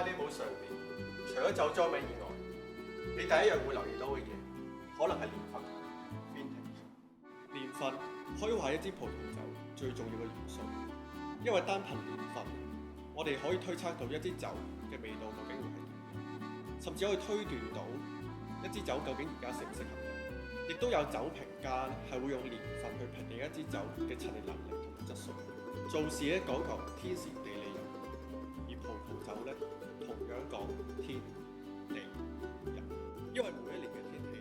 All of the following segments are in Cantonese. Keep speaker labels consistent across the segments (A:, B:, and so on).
A: 呢簿上面，除咗酒莊名以外，你第一樣會留意到嘅嘢，可能係年份 （vintage）。年份可以話係一支葡萄酒最重要嘅元素，因為單憑年份，我哋可以推測到一支酒嘅味道究竟會係點，甚至可以推斷到一支酒究竟而家適唔適合飲。亦都有酒評家係會用年份去評定一支酒嘅陳年能力同埋質素。做事咧講求天時地利人和，而葡萄酒咧同樣講天地人，因為每一年嘅天氣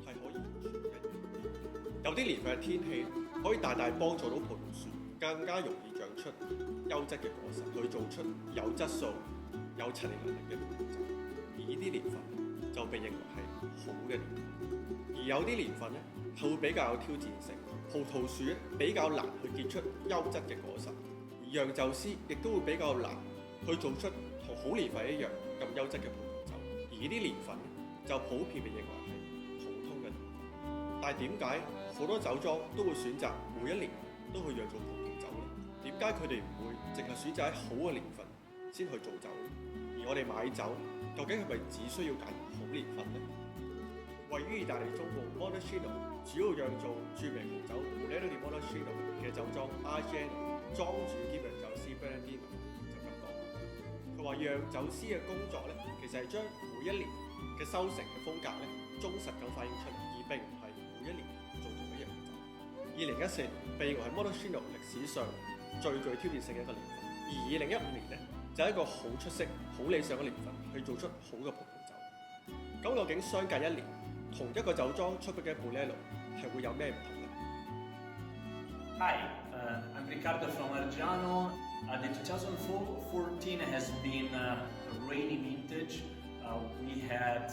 A: 係可以完全唔一樣。有啲年份嘅天氣可以大大幫助到葡萄樹更加容易長出優質嘅果實，去做出有質素、有陳年能力嘅葡萄酒。而呢啲年份就被認為係好嘅年份。而有啲年份咧係會比較有挑戰性，葡萄樹咧比較難去結出優質嘅果實，而釀酒師亦都會比較難去做出同好年份一樣咁優質嘅葡萄酒。而呢啲年份咧就普遍被認為係普通嘅年份。但係點解好多酒莊都會選擇每一年都去釀造葡萄酒呢？點解佢哋唔會淨係選擇喺好嘅年份先去做酒呢？而我哋買酒究竟係咪只需要揀好年份呢？位於意大利中部 Montalcino 主要釀造著名紅酒 Brunello di Montalcino 嘅酒莊 Argenno 莊主兼釀酒師 Bernardino 就咁講，佢話釀酒師嘅工作咧，其實係將每一年嘅收成嘅風格咧，忠實咁反映出嚟，而並唔係每一年做同一樣嘅酒。2014年被認為係 Montalcino 歷史上最具挑戰性嘅一個年份，而2015年咧就係一個好出色、好理想嘅年份去做出好嘅葡萄酒。咁究竟相隔一年，同一個酒莊出嘅 Brunello 係會有咩唔同呢？
B: Hi, I'm Riccardo from Argiano. The 2014 has been a rainy vintage. We had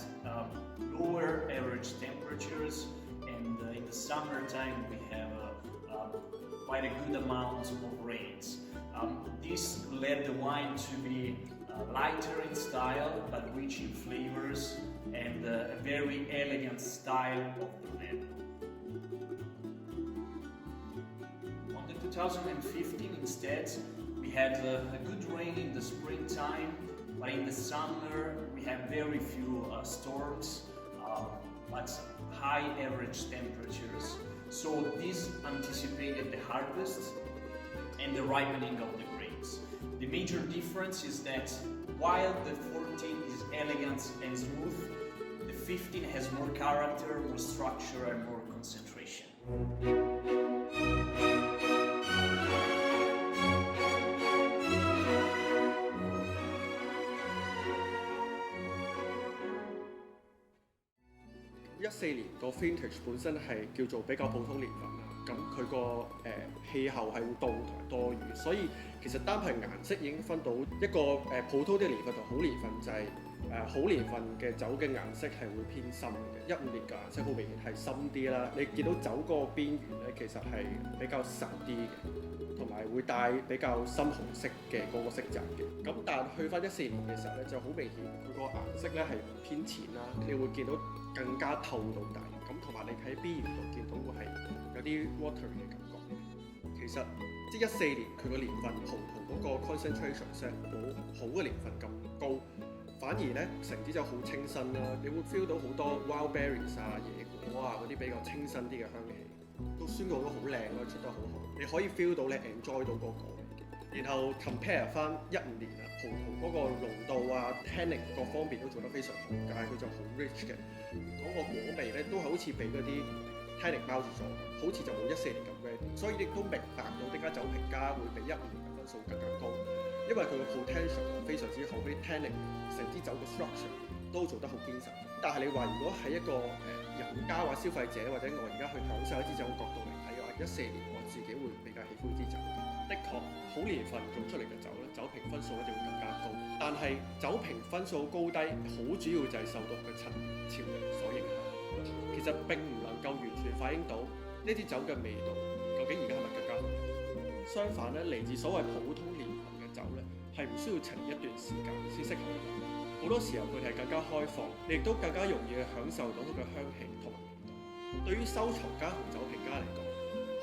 B: lower average temperatures, and in the summertime we have quite a good amount of rains. This led the wine to be lighter in style but rich in flavors and a very elegant style of Brunello. On the 2015 instead, we had a good rain in the springtime, but in the summer we had very few storms, but high average temperatures. So this anticipated the harvest and the ripening of the grapes. The major difference is that while the 14 is elegant and smooth, the 15 has more character, more structure and more concentration. 14年個 vintage 本身係叫做比較普通年份啦，咁佢個氣候係會凍同埋多雨，所以其實單憑顏色已經分到一個普通啲年份同好年份，就係好年份嘅酒嘅顏色係會偏深嘅，15年嘅顏色好明顯係深啲啦。你見到酒嗰個邊緣咧，其實係比較實啲嘅，同埋會帶比較深紅色嘅嗰個色澤嘅。咁但去翻14年嘅時候咧，就好明顯佢個顏色咧係偏淺啦，你會見到更加透到底，咁同埋你喺邊緣度見到會係有啲 watery 嘅感覺。其實即係14年佢個年份葡萄嗰個 concentration 冇好嘅年份咁高，反而咧成支酒好清新啦，你會 feel 到好多 wild berries 啊、野果啊嗰啲比較清新啲嘅香氣，都酸度都好靚啦，出得好好，你可以 feel 到你 enjoy 到嗰個。然後 compare 翻15年啦，葡萄嗰個濃度啊、tannin 各方面都做得非常好，但係佢就好 rich 嘅，嗰個果味咧都係好似俾嗰啲 tannin 包住咗，好似就冇14年咁 ready， 所以亦都明白到點解酒評家會比15年嘅分數更加高，因為佢個 potential 非常之好，啲 tannin 成支酒嘅 structure 都做得好堅實。但係你話如果喺一個飲家或消費者或者我而家去享受一支酒嘅角度嚟睇嘅話，14年我自己會比較喜歡支酒。的確，好年份做出嚟嘅酒咧，酒評分數一定會更加高。但係酒評分數高低，好主要就係受到佢嘅陳年潮流所影響。其實並唔能夠完全反映到呢啲酒嘅味道究竟而家係咪更加好。相反咧，嚟自所謂普通年份嘅酒咧，係唔需要陳年一段時間先適合飲。好多時候佢哋係更加開放，你亦都更加容易去享受到佢嘅香氣同埋味道。對於收藏家同酒評家嚟講，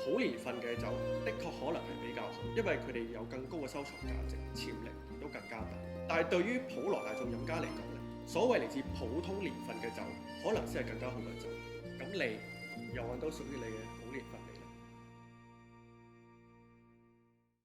B: 好年份嘅酒，的確可能係比較好，因為佢哋有更高嘅收藏價值，潛力亦都更加大。但係對於普羅大眾飲家嚟講咧，所謂嚟自普通年份嘅酒，可能先係更加好嘅酒。咁你又揾到屬於你嘅